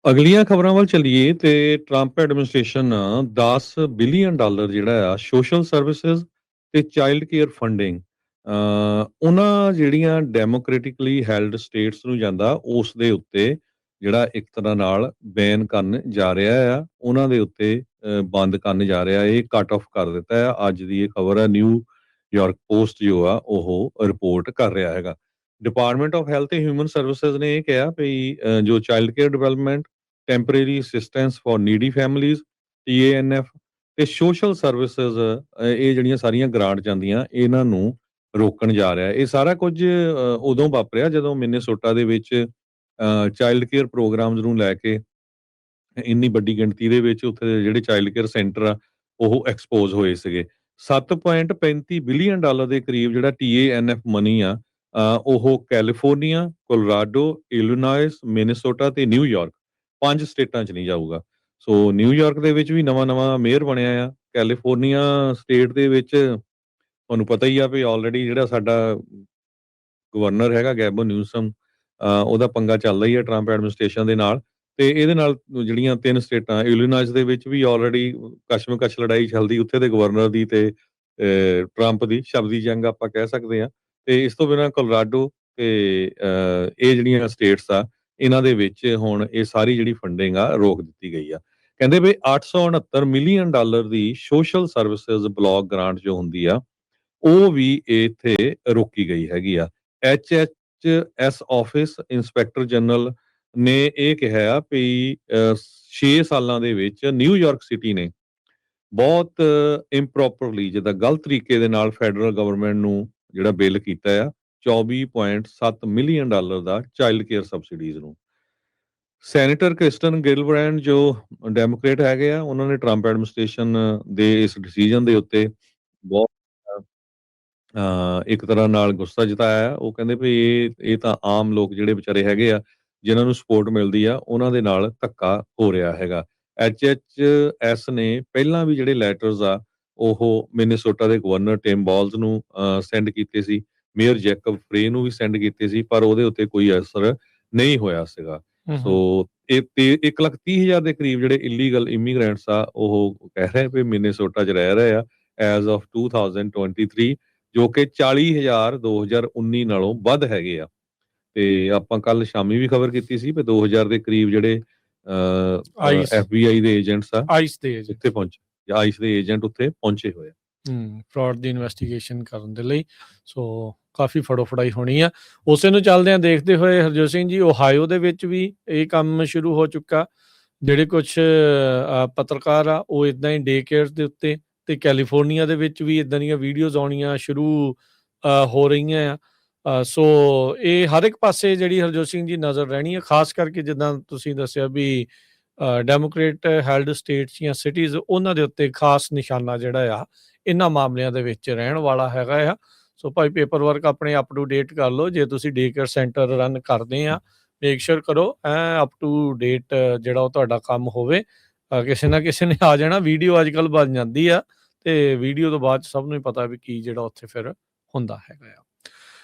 ਅਗਲੀਆਂ ਖਬਰਾਂ ਵੱਲ ਚੱਲੀਏ ਤੇ ਟਰੰਪ ਐਡਮਿਨਿਸਟ੍ਰੇਸ਼ਨ $10 ਬਿਲੀਅਨ ਜਿਹੜਾ ਆ ਸੋਸ਼ਲ ਸਰਵਿਸਿਜ਼ ਤੇ ਚਾਈਲਡ ਕੇਅਰ ਫੰਡਿੰਗ ਉਹਨਾਂ ਜਿਹੜੀਆਂ ਡੈਮੋਕ੍ਰੈਟਿਕਲੀ ਹੈਲਡ ਸਟੇਟਸ ਨੂੰ ਜਾਂਦਾ ਉਸ ਦੇ ਉੱਤੇ ਜਿਹੜਾ ਇੱਕ ਤਰ੍ਹਾਂ ਨਾਲ ਬੈਨ ਕਰਨ ਜਾ ਰਿਹਾ ਆ ਉਹਨਾਂ ਦੇ ਉੱਤੇ ਬੰਦ ਕਰਨ ਜਾ ਰਿਹਾ ਇਹ ਕੱਟ ਆਫ ਕਰ ਦਿੱਤਾ ਆ ਅੱਜ ਦੀ ਇਹ ਖਬਰ ਆ ਨਿਊ ਯਾਰਕ ਪੋਸਟ ਜੋ ਆ ਉਹ ਰਿਪੋਰਟ ਕਰ ਰਿਹਾ ਹੈਗਾ ਡਿਪਾਰਟਮੈਂਟ ਆਫ ਹੈਲਥ ਤੇ ਹਿਊਮਨ ਸਰਵਿਸਿਜ਼ ਨੇ ਇਹ ਕਿਹਾ ਵੀ ਜੋ child care development temporary assistance for needy families TANF ਤੇ ਸੋਸ਼ਲ ਸਰਵਿਸਿਜ਼ ਇਹ ਜਿਹੜੀਆਂ ਸਾਰੀਆਂ ਗ੍ਰਾਂਟ ਜਾਂਦੀਆਂ ਇਹਨਾਂ ਨੂੰ ਰੋਕਣ ਜਾ ਰਿਹਾ ਇਹ ਸਾਰਾ ਕੁਝ ਉਦੋਂ ਵਾਪਰਿਆ ਜਦੋਂ ਮਿਨੇਸੋਟਾ ਦੇ ਵਿੱਚ ਚਾਈਲਡ ਕੇਅਰ ਪ੍ਰੋਗਰਾਮਸ ਨੂੰ ਲੈ ਕੇ ਇੰਨੀ ਵੱਡੀ ਗਿਣਤੀ ਦੇ ਵਿੱਚ ਉੱਥੇ ਜਿਹੜੇ ਚਾਈਲਡ ਕੇਅਰ ਸੈਂਟਰ ਆ ਉਹ ਐਕਸਪੋਜ਼ ਹੋਏ ਸੀਗੇ $7.35 ਬਿਲੀਅਨ ਦੇ ਕਰੀਬ ਜਿਹੜਾ TANF ਮਨੀ ਆ ਉਹ ਕੈਲੀਫੋਰਨੀਆ ਕੋਲੋਰਾਡੋ ਇਲੀਨੋਇਸ ਮਿਨੇਸੋਟਾ ਤੇ ਨਿਊਯਾਰਕ 5 ਸਟੇਟਾਂ 'ਚ ਨਹੀਂ ਜਾਊਗਾ ਸੋ ਨਿਊਯਾਰਕ ਦੇ ਵਿੱਚ ਵੀ ਨਵਾਂ ਮੇਅਰ ਬਣਿਆ ਆ ਕੈਲੀਫੋਰਨੀਆ ਸਟੇਟ ਦੇ ਵਿੱਚ ਤੁਹਾਨੂੰ ਪਤਾ ਹੀ ਆ ਵੀ ਆਲਰੇਡੀ ਜਿਹੜਾ ਸਾਡਾ ਗਵਰਨਰ ਹੈਗਾ ਗੈਬਨ ਨਿਊਸਮ ਉਹਦਾ ਪੰਗਾ ਚੱਲਦਾ ਹੀ ਹੈ ਟਰੰਪ ਐਡਮਿਨਿਸਟ੍ਰੇਸ਼ਨ ਦੇ ਨਾਲ ਤੇ ਇਹਦੇ ਨਾਲ ਜਿਹੜੀਆਂ 3 ਸਟੇਟਾਂ ਇਲੀਨੋਇਸ ਦੇ ਵਿੱਚ ਵੀ ਆਲਰੇਡੀ ਕਸ਼ਮਕਸ਼ ਲੜਾਈ ਚੱਲਦੀ ਉੱਥੇ ਦੇ ਗਵਰਨਰ ਦੀ ਤੇ ਟਰੰਪ ਦੀ ਸ਼ਬਦੀ ਜੰਗ ਆਪਾਂ ਕਹਿ ਸਕਦੇ ਆ ਤੇ ਇਸ ਤੋਂ ਬਿਨਾਂ ਕੋਲੋਰਾਡੋ ਤੇ ਇਹ ਜਿਹੜੀਆਂ ਸਟੇਟਸ ਆ ਇਹਨਾਂ ਦੇ ਵਿੱਚ ਹੁਣ ਇਹ ਸਾਰੀ ਜਿਹੜੀ ਫੰਡਿੰਗ ਆ ਰੋਕ ਦਿੱਤੀ ਗਈ ਆ ਕਹਿੰਦੇ ਵੀ $869 ਮਿਲੀਅਨ ਦੀ ਸੋਸ਼ਲ ਸਰਵਿਸਿਜ਼ ਬਲੌਕ ਗ੍ਰਾਂਟ ਜੋ ਹੁੰਦੀ ਆ ਉਹ ਵੀ ਇੱਥੇ ਰੋਕੀ ਗਈ ਹੈਗੀ ਆ HHS ਆਫਿਸ ਇੰਸਪੈਕਟਰ ਜਨਰਲ ਨੇ ਇਹ ਕਿਹਾ ਵੀ 6 ਸਾਲਾਂ ਦੇ ਵਿੱਚ ਨਿਊਯਾਰਕ ਸਿਟੀ ਨੇ ਬਹੁਤ ਇੰਪਰੋਪਰਲੀ ਜਿੱਦਾਂ ਗਲਤ ਤਰੀਕੇ ਦੇ ਨਾਲ ਫੈਡਰਲ ਗਵਰਨਮੈਂਟ ਨੂੰ ਜਿਹੜਾ ਬਿੱਲ ਕੀਤਾ ਆ $24.7 ਮਿਲੀਅਨ ਦਾ ਚਾਈਲਡ ਕੇਅਰ ਸਬਸਿਡੀਜ਼ ਨੂੰ ਸੈਨੇਟਰ ਕ੍ਰਿਸਟਨ ਗਿਲਬ੍ਰੈਂਡ ਜੋ ਡੈਮੋਕ੍ਰੇਟ ਹੈਗੇ ਆ ਉਹਨਾਂ ਨੇ ਟਰੰਪ ਐਡਮਿਨਿਸਟ੍ਰੇਸ਼ਨ ਦੇ ਇਸ ਡਿਸੀਜਨ ਦੇ ਉੱਤੇ ਬਹੁਤ ਇੱਕ ਤਰ੍ਹਾਂ ਨਾਲ ਗੁੱਸਾ ਜਤਾਇਆ ਉਹ ਕਹਿੰਦੇ ਵੀ ਇਹ ਤਾਂ ਆਮ ਲੋਕ ਜਿਹੜੇ ਵਿਚਾਰੇ ਹੈਗੇ ਆ ਜਿਨ੍ਹਾਂ ਨੂੰ ਸਪੋਰਟ ਮਿਲਦੀ ਆ ਉਹਨਾਂ ਦੇ ਨਾਲ ਧੱਕਾ ਹੋ ਰਿਹਾ ਹੈਗਾ HHS ਨੇ ਪਹਿਲਾਂ ਵੀ ਜਿਹੜੇ ਲੈਟਰਸ ਆ ਉਹ ਮਿਨੇਸੋਟਾ ਦੇ ਗਵਰਨਰ ਟਿਮ ਬਾਲਜ਼ ਨੂੰ ਸੈਂਡ ਕੀਤੇ ਸੀ ਮੇਅਰ ਜੈਕਬ ਫਰੇ ਨੂੰ ਵੀ ਸੈਂਡ ਕੀਤੇ ਸੀ ਪਰ ਉਹਦੇ ਉੱਤੇ ਕੋਈ ਅਸਰ ਨਹੀਂ ਹੋਇਆ ਸੀਗਾ ਸੋ ਇਹ 1,30,000 ਦੇ ਕਰੀਬ ਜਿਹੜੇ ਇਲੀਗਲ ਇਮੀਗ੍ਰੈਂਟਸ ਆ ਉਹ ਕਹਿ ਰਹੇ ਵੀ ਮਿਨੇਸੋਟਾ 'ਚ ਰਹਿ ਰਹੇ ਆ ਐਜ਼ ਆਫ 2023 ਜੋ ਕਿ 40,000 2019 ਨਾਲੋਂ ਵੱਧ ਹੈਗੇ ਆ ਤੇ ਆਪਾਂ ਕੱਲ ਸ਼ਾਮੀ ਵੀ ਖਬਰ ਕੀਤੀ ਸੀ ਵੀ 2000 ਦੇ ਕਰੀਬ ਜਿਹੜੇ FBI ਦੇ ਏਜੰਟਸ ਆ ਆਈਸ ਦੇ ਉੱਥੇ ਪਹੁੰਚੇ ਜਾਂ ਆਈਸ ਦੇ ਏਜੰਟ ਉੱਥੇ ਪਹੁੰਚੇ ਹੋਏ ਫਰਾਡ ਦੀ ਇਨਵੈਸਟੀਗੇਸ਼ਨ ਕਰਨ ਦੇ ਲਈ ਸੋ ਕਾਫੀ ਫੜੋਫੜਾਈ ਹੋਣੀ ਆ ਉਸੇ ਨੂੰ ਚੱਲਦਿਆਂ ਦੇਖਦੇ ਹੋਏ ਹਰਜੋਤ ਸਿੰਘ ਜੀ ਓਹਾਇਓ ਦੇ ਵਿੱਚ ਵੀ ਇਹ ਕੰਮ ਸ਼ੁਰੂ ਹੋ ਚੁੱਕਾ ਜਿਹੜੇ ਕੁਝ ਪੱਤਰਕਾਰ ਆ ਉਹ ਇਦਾਂ ਹੀ ਡੇ ਕੇਅਰ ਦੇ ਉੱਤੇ ਤੇ ਕੈਲੀਫੋਰਨੀਆ ਦੇ ਵਿੱਚ ਵੀ ਇਦਾਂ ਦੀਆਂ ਵੀਡੀਓਜ਼ ਆਉਣੀਆਂ ਸ਼ੁਰੂ ਹੋ ਰਹੀਆਂ ਆ ਸੋ ਇਹ ਹਰ ਇੱਕ ਪਾਸੇ ਜਿਹੜੀ ਹਰਜੋਤ ਸਿੰਘ ਜੀ ਨਜ਼ਰ ਰਹਿਣੀ ਆ ਖਾਸ ਕਰਕੇ ਜਿੱਦਾਂ ਤੁਸੀਂ ਦੱਸਿਆ ਵੀ ਡੈਮੋਕ੍ਰੇਟ ਹੈਲਡ ਸਟੇਟਸ ਜਾਂ ਸਿਟੀਜ਼ ਉਹਨਾਂ ਦੇ ਉੱਤੇ ਖਾਸ ਨਿਸ਼ਾਨਾ ਜਿਹੜਾ ਆ ਇਹਨਾਂ ਮਾਮਲਿਆਂ ਦੇ ਵਿੱਚ ਰਹਿਣ ਵਾਲਾ ਹੈਗਾ ਆ ਸੋ ਭਾਈ ਪੇਪਰ ਵਰਕ ਆਪਣੇ ਅਪ ਟੂ ਡੇਟ ਕਰ ਲਓ ਜੇ ਤੁਸੀਂ ਡੇ ਕੇਅਰ ਸੈਂਟਰ ਰਨ ਕਰਦੇ ਆ ਮੇਕ ਸ਼ੋਰ ਕਰੋ ਅਪ ਟੂ ਡੇਟ ਜਿਹੜਾ ਉਹ ਤੁਹਾਡਾ ਕੰਮ ਹੋਵੇ ਕਿਸੇ ਨਾ ਕਿਸੇ ਨੇ ਆ ਜਾਣਾ ਵੀਡੀਓ ਅੱਜ ਕੱਲ੍ਹ ਬਣ ਜਾਂਦੀ ਆ ਤੇ ਵੀਡੀਓ ਤੋਂ ਬਾਅਦ ਸਭ ਨੂੰ ਹੀ ਪਤਾ ਵੀ ਕੀ ਜਿਹੜਾ ਉੱਥੇ ਫਿਰ ਹੁੰਦਾ ਹੈਗਾ ਆ